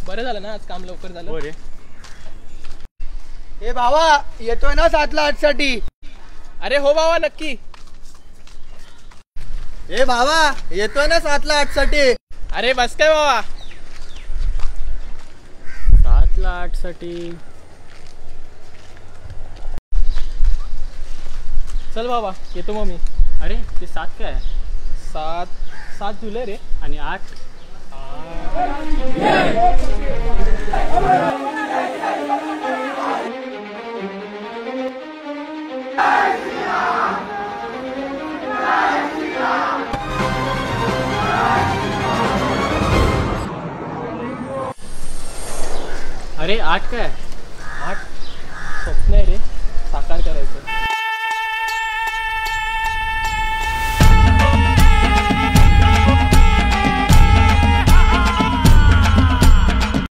बरं झालं ना, आज काम लवकर झालं. हो रे. हे भावा, येतोय ना 7ला 8 साठी? अरे हो भावा, नक्की. हे भावा, येतोय ना 7ला 8 साठी? अरे बस काय भावा, 7ला 8 साठी. चल बाबा, येतो मग मी. अरे ते 7 काय आहे? 7 जुलै रे. आणि 8? अरे 8 काय?